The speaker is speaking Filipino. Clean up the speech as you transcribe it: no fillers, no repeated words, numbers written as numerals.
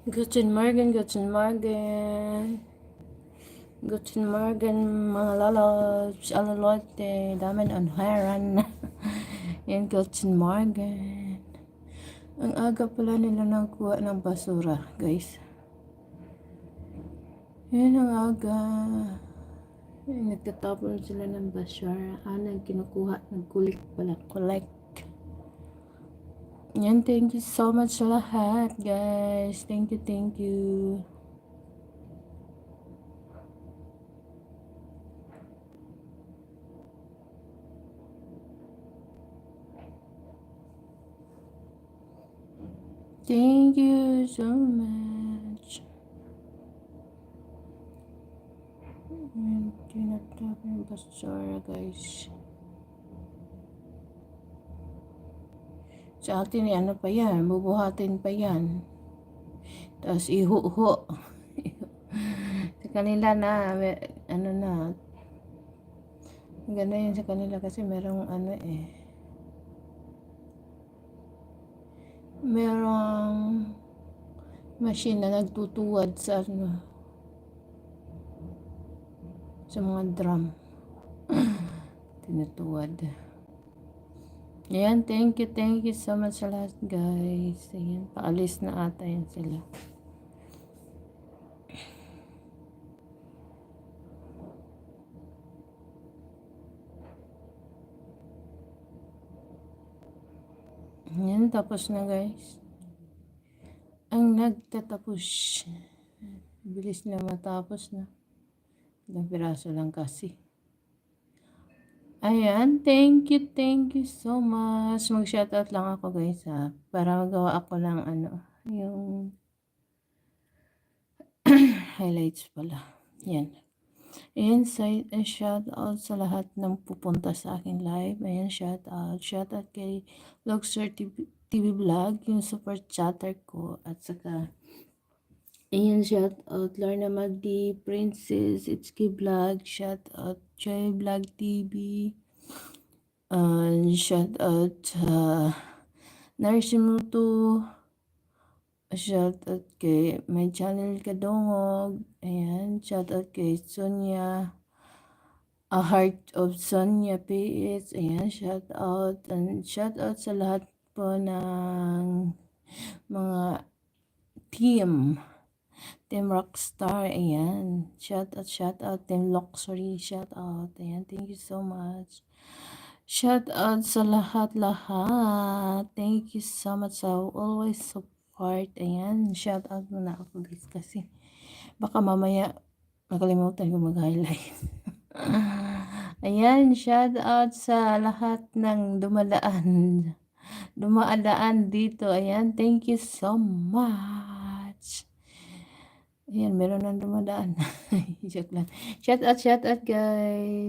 Guten Morgen. Guten Morgen mga lalabs, alalote, damen anharan. Yan, guten Morgen. Ang aga pala nila nagkuha ng basura, guys. Yan ang aga. Nagtatapon sila ng basura. Kinukuha, nagkulik pala, collect. Yan, thank you so much sa lahat, guys. Thank you, thank you. Thank you so much. Tinatapon yung basura, guys. Sa atin, ano pa yan? Bubuhatin pa yan. Tapos ihuho. Sa kanila na, ano na. Ganda yun sa kanila kasi merong ano merong machine na nagtutuwad sa ano, sa mga drum. Tinutuwad. Ayan, thank you so much sa lahat, guys. Ayan, paalis na ata yan sila. Ayan, tapos na, guys. Ang nagtatapos. Bilis na matapos na. Ilang piraso lang kasi. Ayan, thank you so much. Mag-shoutout lang ako, guys, ha. Para magawa ako ng ano, yung highlights pala. Yan. Ayan, shoutout sa lahat ng pupunta sa aking live. Ayan, shoutout. Shoutout kay Luxor TV Vlog, yung super chatter ko. At saka, ayan, shoutout Lorna Magdi, Princess, Itsuki Vlog, shoutout Joy Vlog TV. Shout out Narsimuto. Shout out kay my channel Kadongog. Ayan, shout out kay Sonia, A Heart of Sonia PS. Ayan, shout out. And shout out sa lahat po ng mga team Rockstar. Ayan, shout out Team Luxury. Shout out. Ayan, thank you so much. Shout out sa lahat. Thank you so much sa always support. Ayan, shout out muna ako, guys, kasi baka mamaya makalimutan ko mag-highlight. Ayan, shout out sa lahat ng dumadaan dito. Ayan, thank you so much. Ayan, meron nang dumadaan. Joke lang. Shout out, guys.